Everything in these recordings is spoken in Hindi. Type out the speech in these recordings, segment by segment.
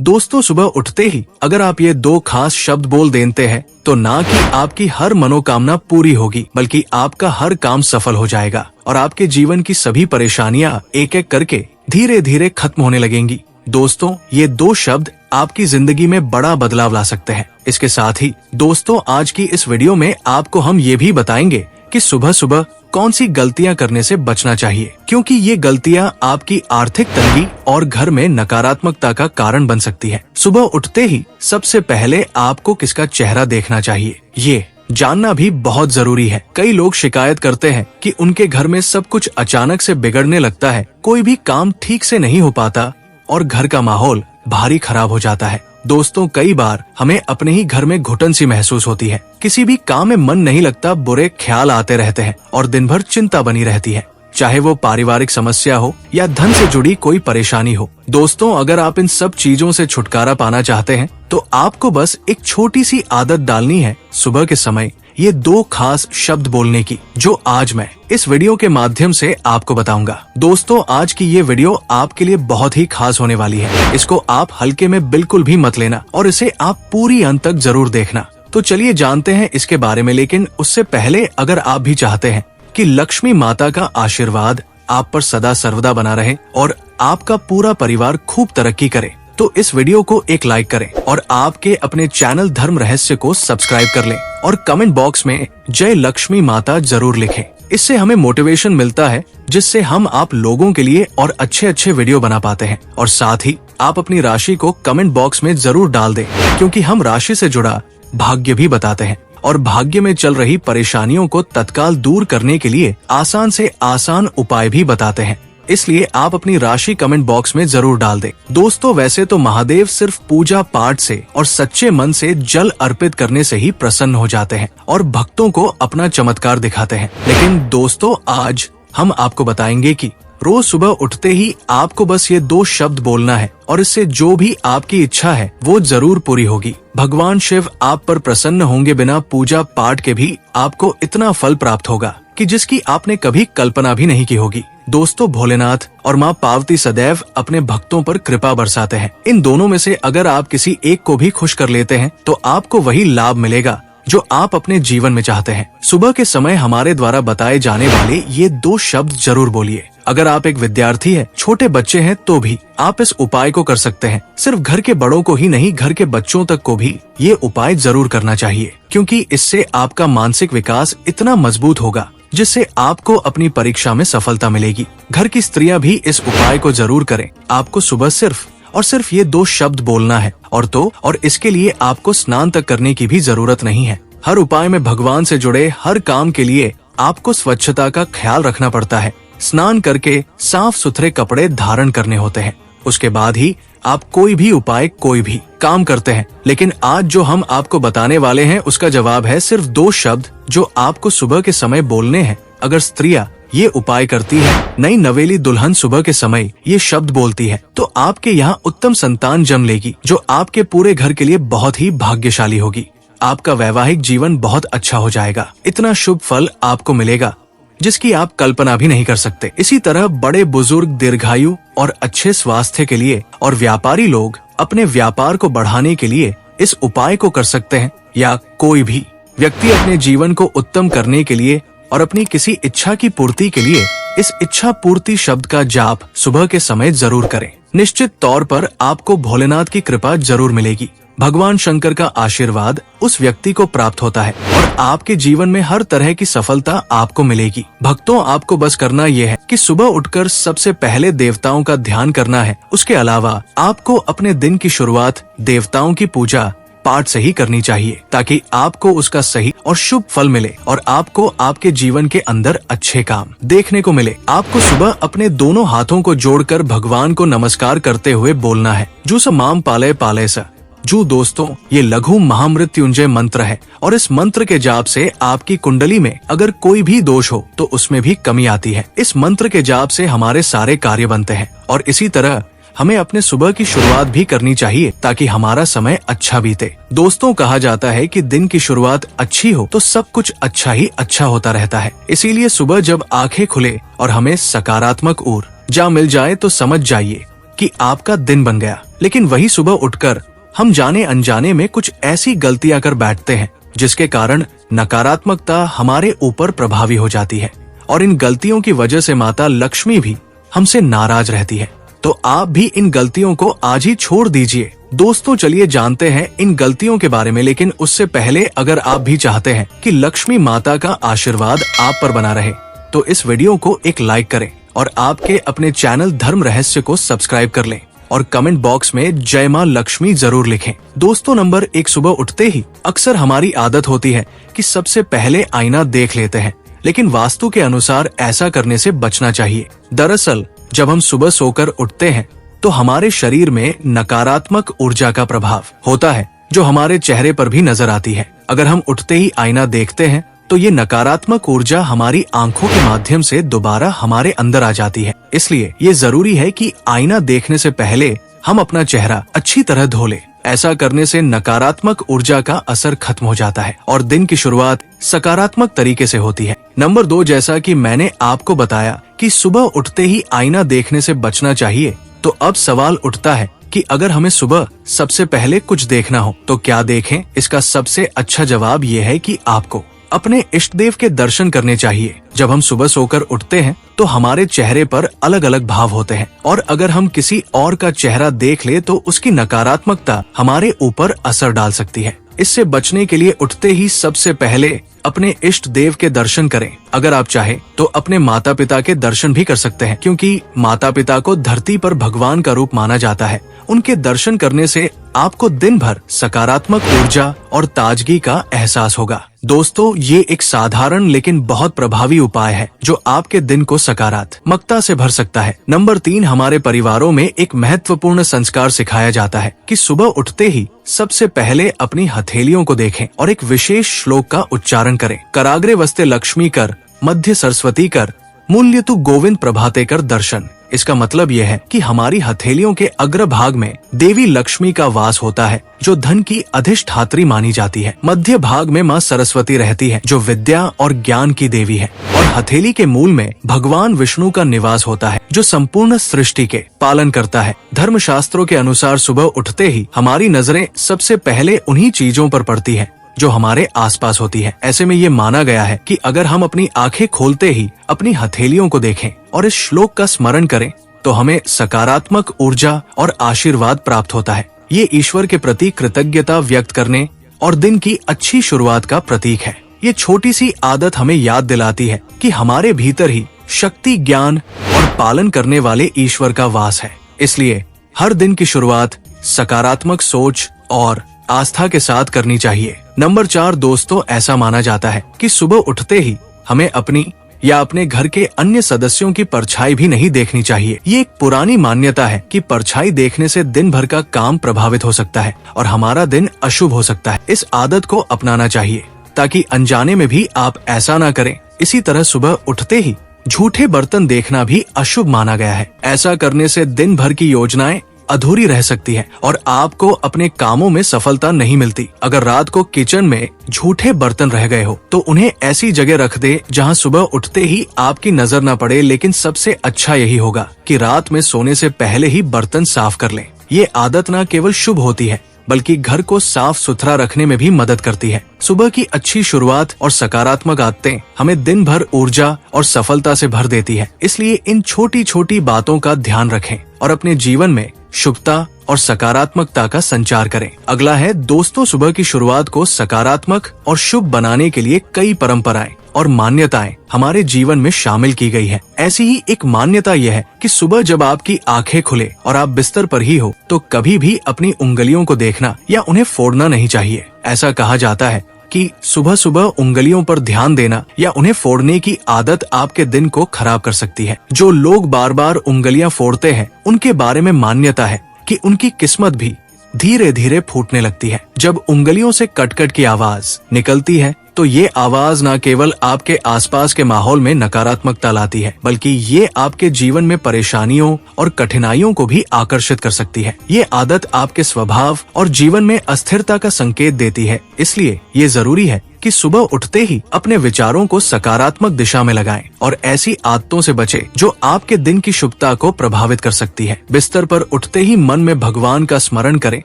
दोस्तों, सुबह उठते ही अगर आप ये दो खास शब्द बोल देते हैं तो ना कि आपकी हर मनोकामना पूरी होगी, बल्कि आपका हर काम सफल हो जाएगा और आपके जीवन की सभी परेशानियां एक एक करके धीरे धीरे खत्म होने लगेंगी। दोस्तों, ये दो शब्द आपकी जिंदगी में बड़ा बदलाव ला सकते हैं। इसके साथ ही दोस्तों, आज की इस वीडियो में आपको हम ये भी बताएंगे कि सुबह सुबह कौन सी गलतियां करने से बचना चाहिए, क्योंकि ये गलतियां आपकी आर्थिक तंगी और घर में नकारात्मकता का कारण बन सकती है। सुबह उठते ही सबसे पहले आपको किसका चेहरा देखना चाहिए, ये जानना भी बहुत जरूरी है। कई लोग शिकायत करते हैं कि उनके घर में सब कुछ अचानक से बिगड़ने लगता है, कोई भी काम ठीक से नहीं हो पाता और घर का माहौल भारी खराब हो जाता है। दोस्तों, कई बार हमें अपने ही घर में घुटन सी महसूस होती है, किसी भी काम में मन नहीं लगता, बुरे ख्याल आते रहते हैं और दिन भर चिंता बनी रहती है, चाहे वो पारिवारिक समस्या हो या धन से जुड़ी कोई परेशानी हो। दोस्तों, अगर आप इन सब चीजों से छुटकारा पाना चाहते हैं तो आपको बस एक छोटी सी आदत डालनी है, सुबह के समय ये दो खास शब्द बोलने की, जो आज मैं इस वीडियो के माध्यम से आपको बताऊंगा। दोस्तों, आज की ये वीडियो आपके लिए बहुत ही खास होने वाली है। इसको आप हल्के में बिल्कुल भी मत लेना और इसे आप पूरी अंत तक जरूर देखना। तो चलिए जानते हैं इसके बारे में, लेकिन उससे पहले अगर आप भी चाहते हैं कि लक्ष्मी माता का आशीर्वाद आप पर सदा सर्वदा बना रहे और आपका पूरा परिवार खूब तरक्की करे, तो इस वीडियो को एक लाइक करें और आपके अपने चैनल धर्म रहस्य को सब्सक्राइब कर लें और कमेंट बॉक्स में जय लक्ष्मी माता जरूर लिखें। इससे हमें मोटिवेशन मिलता है, जिससे हम आप लोगों के लिए और अच्छे अच्छे वीडियो बना पाते हैं। और साथ ही आप अपनी राशि को कमेंट बॉक्स में जरूर डाल दें, क्योंकि हम राशि से जुड़ा भाग्य भी बताते हैं और भाग्य में चल रही परेशानियों को तत्काल दूर करने के लिए आसान से आसान उपाय भी बताते हैं। इसलिए आप अपनी राशि कमेंट बॉक्स में जरूर डाल दें। दोस्तों, वैसे तो महादेव सिर्फ पूजा पाठ से और सच्चे मन से जल अर्पित करने से ही प्रसन्न हो जाते हैं और भक्तों को अपना चमत्कार दिखाते हैं, लेकिन दोस्तों, आज हम आपको बताएंगे कि रोज सुबह उठते ही आपको बस ये दो शब्द बोलना है और इससे जो भी आपकी इच्छा है वो जरूर पूरी होगी। भगवान शिव आप पर प्रसन्न होंगे, बिना पूजा पाठ के भी आपको इतना फल प्राप्त होगा कि जिसकी आपने कभी कल्पना भी नहीं की होगी। दोस्तों, भोलेनाथ और माँ पार्वती सदैव अपने भक्तों पर कृपा बरसाते हैं। इन दोनों में से अगर आप किसी एक को भी खुश कर लेते हैं तो आपको वही लाभ मिलेगा जो आप अपने जीवन में चाहते हैं। सुबह के समय हमारे द्वारा बताए जाने वाले ये दो शब्द जरूर बोलिए। अगर आप एक विद्यार्थी हैं, छोटे बच्चे हैं, तो भी आप इस उपाय को कर सकते हैं। सिर्फ घर के बड़ों को ही नहीं, घर के बच्चों तक को भी ये उपाय जरूर करना चाहिए, क्योंकि इससे आपका मानसिक विकास इतना मजबूत होगा जिससे आपको अपनी परीक्षा में सफलता मिलेगी। घर की स्त्रियां भी इस उपाय को जरूर करें। आपको सुबह सिर्फ और सिर्फ ये दो शब्द बोलना है और इसके लिए आपको स्नान तक करने की भी जरूरत नहीं है। हर उपाय में भगवान से जुड़े हर काम के लिए आपको स्वच्छता का ख्याल रखना पड़ता है। स्नान करके साफ सुथरे कपड़े धारण करने होते हैं, उसके बाद ही आप कोई भी उपाय कोई भी काम करते हैं। लेकिन आज जो हम आपको बताने वाले हैं उसका जवाब है सिर्फ दो शब्द जो आपको सुबह के समय बोलने हैं। अगर स्त्रियां ये उपाय करती है, नई नवेली दुल्हन सुबह के समय ये शब्द बोलती है, तो आपके यहाँ उत्तम संतान जन्म लेगी, जो आपके पूरे घर के लिए बहुत ही भाग्यशाली होगी। आपका वैवाहिक जीवन बहुत अच्छा हो जाएगा। इतना शुभ फल आपको मिलेगा जिसकी आप कल्पना भी नहीं कर सकते। इसी तरह बड़े बुजुर्ग दीर्घायु और अच्छे स्वास्थ्य के लिए और व्यापारी लोग अपने व्यापार को बढ़ाने के लिए इस उपाय को कर सकते हैं, या कोई भी व्यक्ति अपने जीवन को उत्तम करने के लिए और अपनी किसी इच्छा की पूर्ति के लिए इस इच्छा पूर्ति शब्द का जाप सुबह के समय जरूर करें। निश्चित तौर पर आपको भोलेनाथ की कृपा जरूर मिलेगी। भगवान शंकर का आशीर्वाद उस व्यक्ति को प्राप्त होता है और आपके जीवन में हर तरह की सफलता आपको मिलेगी। भक्तों, आपको बस करना यह है कि सुबह उठकर सबसे पहले देवताओं का ध्यान करना है। उसके अलावा आपको अपने दिन की शुरुआत देवताओं की पूजा पाठ से ही करनी चाहिए, ताकि आपको उसका सही और शुभ फल मिले और आपको आपके जीवन के अंदर अच्छे काम देखने को मिले। आपको सुबह अपने दोनों हाथों को जोड़कर भगवान को नमस्कार करते हुए बोलना है, जू स माम पालय पालय स। जू दोस्तों, ये लघु महामृत्युंजय मंत्र है और इस मंत्र के जाप से आपकी कुंडली में अगर कोई भी दोष हो तो उसमें भी कमी आती है। इस मंत्र के जाप से हमारे सारे कार्य बनते हैं और इसी तरह हमें अपने सुबह की शुरुआत भी करनी चाहिए ताकि हमारा समय अच्छा बीते। दोस्तों, कहा जाता है कि दिन की शुरुआत अच्छी हो तो सब कुछ अच्छा ही अच्छा होता रहता है। इसीलिए सुबह जब आंखें खुले और हमें सकारात्मक ऊर्जा मिल जाए तो समझ जाइए कि आपका दिन बन गया। लेकिन वही सुबह उठकर हम जाने अनजाने में कुछ ऐसी गलतियां कर बैठते हैं जिसके कारण नकारात्मकता हमारे ऊपर प्रभावी हो जाती है, और इन गलतियों की वजह से माता लक्ष्मी भी हमसे नाराज रहती है। तो आप भी इन गलतियों को आज ही छोड़ दीजिए। दोस्तों, चलिए जानते हैं इन गलतियों के बारे में, लेकिन उससे पहले अगर आप भी चाहते हैं कि लक्ष्मी माता का आशीर्वाद आप पर बना रहे, तो इस वीडियो को एक लाइक करें और आपके अपने चैनल धर्म रहस्य को सब्सक्राइब कर लें और कमेंट बॉक्स में जय मां लक्ष्मी जरूर लिखें। दोस्तों, नंबर 1, सुबह उठते ही अक्सर हमारी आदत होती है कि सबसे पहले आईना देख लेते हैं, लेकिन वास्तु के अनुसार ऐसा करने से बचना चाहिए। दरअसल जब हम सुबह सोकर उठते हैं तो हमारे शरीर में नकारात्मक ऊर्जा का प्रभाव होता है जो हमारे चेहरे पर भी नजर आती है। अगर हम उठते ही आईना देखते हैं तो ये नकारात्मक ऊर्जा हमारी आंखों के माध्यम से दोबारा हमारे अंदर आ जाती है। इसलिए ये जरूरी है कि आईना देखने से पहले हम अपना चेहरा अच्छी तरह धो लें। ऐसा करने से नकारात्मक ऊर्जा का असर खत्म हो जाता है और दिन की शुरुआत सकारात्मक तरीके से होती है। नंबर 2, जैसा कि मैंने आपको बताया कि सुबह उठते ही आईना देखने से बचना चाहिए, तो अब सवाल उठता है कि अगर हमें सुबह सबसे पहले कुछ देखना हो तो क्या देखें? इसका सबसे अच्छा जवाब ये है कि आपको अपने इष्ट देव के दर्शन करने चाहिए। जब हम सुबह सोकर उठते हैं तो हमारे चेहरे पर अलग अलग भाव होते हैं, और अगर हम किसी और का चेहरा देख ले तो उसकी नकारात्मकता हमारे ऊपर असर डाल सकती है। इससे बचने के लिए उठते ही सबसे पहले अपने इष्ट देव के दर्शन करें। अगर आप चाहे तो अपने माता पिता के दर्शन भी कर सकते हैं, क्योंकि माता पिता को धरती पर भगवान का रूप माना जाता है। उनके दर्शन करने से आपको दिन भर सकारात्मक ऊर्जा और ताजगी का एहसास होगा। दोस्तों, ये एक साधारण लेकिन बहुत प्रभावी उपाय है जो आपके दिन को सकारात्मकता से भर सकता है। नंबर 3, हमारे परिवारों में एक महत्वपूर्ण संस्कार सिखाया जाता है कि सुबह उठते ही सबसे पहले अपनी हथेलियों को देखें और एक विशेष श्लोक का उच्चारण करें। कराग्रे वस्ते लक्ष्मी कर, मध्य सरस्वती कर, मूल्य तु गोविंद प्रभाते कर दर्शन। इसका मतलब यह है कि हमारी हथेलियों के अग्रभाग में देवी लक्ष्मी का वास होता है जो धन की अधिष्ठात्री मानी जाती है। मध्य भाग में माँ सरस्वती रहती है जो विद्या और ज्ञान की देवी है, और हथेली के मूल में भगवान विष्णु का निवास होता है जो संपूर्ण सृष्टि के पालन करता है। धर्म शास्त्रों के अनुसार सुबह उठते ही हमारी नजरें सबसे पहले उन्हीं चीजों पर पड़ती है जो हमारे आसपास होती है। ऐसे में ये माना गया है कि अगर हम अपनी आंखें खोलते ही अपनी हथेलियों को देखें और इस श्लोक का स्मरण करें तो हमें सकारात्मक ऊर्जा और आशीर्वाद प्राप्त होता है। ये ईश्वर के प्रति कृतज्ञता व्यक्त करने और दिन की अच्छी शुरुआत का प्रतीक है। ये छोटी सी आदत हमें याद दिलाती है कि हमारे भीतर ही शक्ति, ज्ञान और पालन करने वाले ईश्वर का वास है। इसलिए हर दिन की शुरुआत सकारात्मक सोच और आस्था के साथ करनी चाहिए। नंबर 4, दोस्तों, ऐसा माना जाता है कि सुबह उठते ही हमें अपनी या अपने घर के अन्य सदस्यों की परछाई भी नहीं देखनी चाहिए। ये एक पुरानी मान्यता है कि परछाई देखने से दिन भर का काम प्रभावित हो सकता है और हमारा दिन अशुभ हो सकता है। इस आदत को अपनाना चाहिए ताकि अनजाने में भी आप ऐसा ना करें। इसी तरह सुबह उठते ही झूठे बर्तन देखना भी अशुभ माना गया है। ऐसा करने से दिन भर की योजनाएं अधूरी रह सकती है और आपको अपने कामों में सफलता नहीं मिलती। अगर रात को किचन में झूठे बर्तन रह गए हो तो उन्हें ऐसी जगह रख दे जहां सुबह उठते ही आपकी नजर न पड़े, लेकिन सबसे अच्छा यही होगा कि रात में सोने से पहले ही बर्तन साफ कर लें। ये आदत न केवल शुभ होती है बल्कि घर को साफ सुथरा रखने में भी मदद करती है। सुबह की अच्छी शुरुआत और सकारात्मक आदतें हमें दिन भर ऊर्जा और सफलता से भर देती है। इसलिए इन छोटी छोटी बातों का ध्यान रखें और अपने जीवन में शुभता और सकारात्मकता का संचार करें। अगला है, दोस्तों, सुबह की शुरुआत को सकारात्मक और शुभ बनाने के लिए कई परंपराएं और मान्यताएं हमारे जीवन में शामिल की गई है। ऐसी ही एक मान्यता यह है कि सुबह जब आपकी आंखें खुले और आप बिस्तर पर ही हो तो कभी भी अपनी उंगलियों को देखना या उन्हें फोड़ना नहीं चाहिए। ऐसा कहा जाता है कि सुबह सुबह उंगलियों पर ध्यान देना या उन्हें फोड़ने की आदत आपके दिन को खराब कर सकती है। जो लोग बार बार उंगलियां फोड़ते हैं उनके बारे में मान्यता है कि उनकी किस्मत भी धीरे धीरे फूटने लगती है। जब उंगलियों से कट कट की आवाज निकलती है तो ये आवाज न केवल आपके आसपास के माहौल में नकारात्मकता लाती है, बल्कि ये आपके जीवन में परेशानियों और कठिनाइयों को भी आकर्षित कर सकती है। ये आदत आपके स्वभाव और जीवन में अस्थिरता का संकेत देती है। इसलिए ये जरूरी है कि सुबह उठते ही अपने विचारों को सकारात्मक दिशा में लगाएं और ऐसी आदतों से बचें जो आपके दिन की शुभता को प्रभावित कर सकती है। बिस्तर पर उठते ही मन में भगवान का स्मरण करें,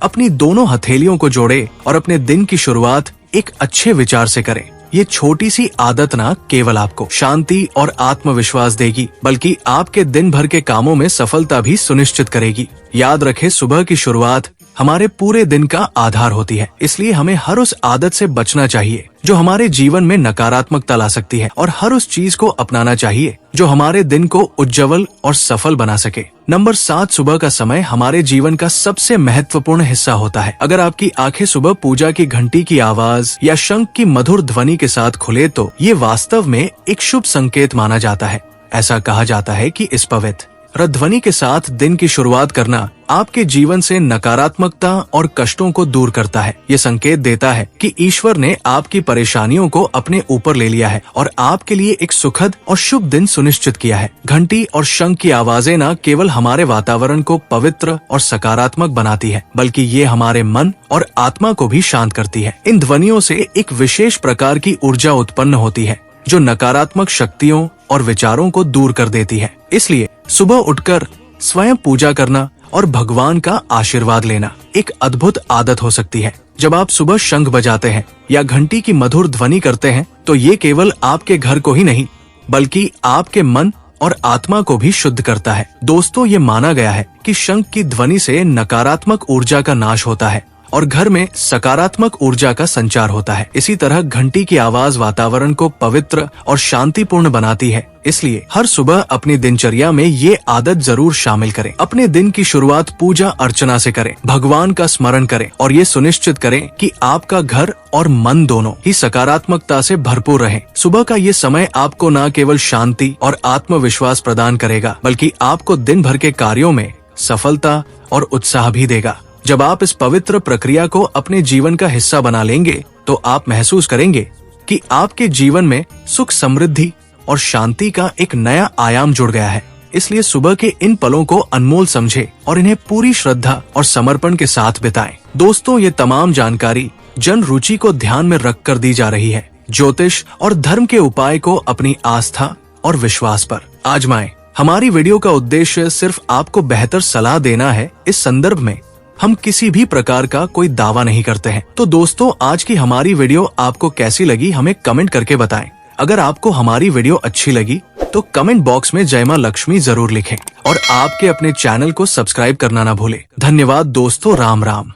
अपनी दोनों हथेलियों को जोड़ें और अपने दिन की शुरुआत एक अच्छे विचार से करें। ये छोटी सी आदत न केवल आपको शांति और आत्मविश्वास देगी, बल्कि आपके दिन भर के कामों में सफलता भी सुनिश्चित करेगी। याद रखें, सुबह की शुरुआत हमारे पूरे दिन का आधार होती है, इसलिए हमें हर उस आदत से बचना चाहिए जो हमारे जीवन में नकारात्मकता ला सकती है और हर उस चीज को अपनाना चाहिए जो हमारे दिन को उज्जवल और सफल बना सके। नंबर 7, सुबह का समय हमारे जीवन का सबसे महत्वपूर्ण हिस्सा होता है। अगर आपकी आंखें सुबह पूजा की घंटी की आवाज या शंख की मधुर ध्वनि के साथ खुले तो ये वास्तव में एक शुभ संकेत माना जाता है। ऐसा कहा जाता है कि इस पवित्र ध्वनि के साथ दिन की शुरुआत करना आपके जीवन से नकारात्मकता और कष्टों को दूर करता है। ये संकेत देता है कि ईश्वर ने आपकी परेशानियों को अपने ऊपर ले लिया है और आपके लिए एक सुखद और शुभ दिन सुनिश्चित किया है। घंटी और शंख की आवाजें न केवल हमारे वातावरण को पवित्र और सकारात्मक बनाती है, बल्कि ये हमारे मन और आत्मा को भी शांत करती है। इन ध्वनियों से एक विशेष प्रकार की ऊर्जा उत्पन्न होती है जो नकारात्मक शक्तियों और विचारों को दूर कर देती है। इसलिए सुबह उठकर स्वयं पूजा करना और भगवान का आशीर्वाद लेना एक अद्भुत आदत हो सकती है। जब आप सुबह शंख बजाते हैं या घंटी की मधुर ध्वनि करते हैं तो ये केवल आपके घर को ही नहीं, बल्कि आपके मन और आत्मा को भी शुद्ध करता है। दोस्तों, ये माना गया है कि शंख की ध्वनि से नकारात्मक ऊर्जा का नाश होता है और घर में सकारात्मक ऊर्जा का संचार होता है। इसी तरह घंटी की आवाज वातावरण को पवित्र और शांतिपूर्ण बनाती है। इसलिए हर सुबह अपनी दिनचर्या में ये आदत जरूर शामिल करें। अपने दिन की शुरुआत पूजा अर्चना से करें, भगवान का स्मरण करें और ये सुनिश्चित करें कि आपका घर और मन दोनों ही सकारात्मकता से भरपूर रहे। सुबह का ये समय आपको न केवल शांति और आत्मविश्वास प्रदान करेगा, बल्कि आपको दिन भर के कार्यों में सफलता और उत्साह भी देगा। जब आप इस पवित्र प्रक्रिया को अपने जीवन का हिस्सा बना लेंगे तो आप महसूस करेंगे कि आपके जीवन में सुख, समृद्धि और शांति का एक नया आयाम जुड़ गया है। इसलिए सुबह के इन पलों को अनमोल समझें और इन्हें पूरी श्रद्धा और समर्पण के साथ बिताएं। दोस्तों, ये तमाम जानकारी जन रुचि को ध्यान में रखकर दी जा रही है। ज्योतिष और धर्म के उपाय को अपनी आस्था और विश्वास पर आजमाएं। हमारी वीडियो का उद्देश्य सिर्फ आपको बेहतर सलाह देना है। इस संदर्भ में हम किसी भी प्रकार का कोई दावा नहीं करते हैं। तो दोस्तों, आज की हमारी वीडियो आपको कैसी लगी हमें कमेंट करके बताएं। अगर आपको हमारी वीडियो अच्छी लगी तो कमेंट बॉक्स में जय मां लक्ष्मी जरूर लिखें और आपके अपने चैनल को सब्सक्राइब करना ना भूलें। धन्यवाद दोस्तों, राम राम।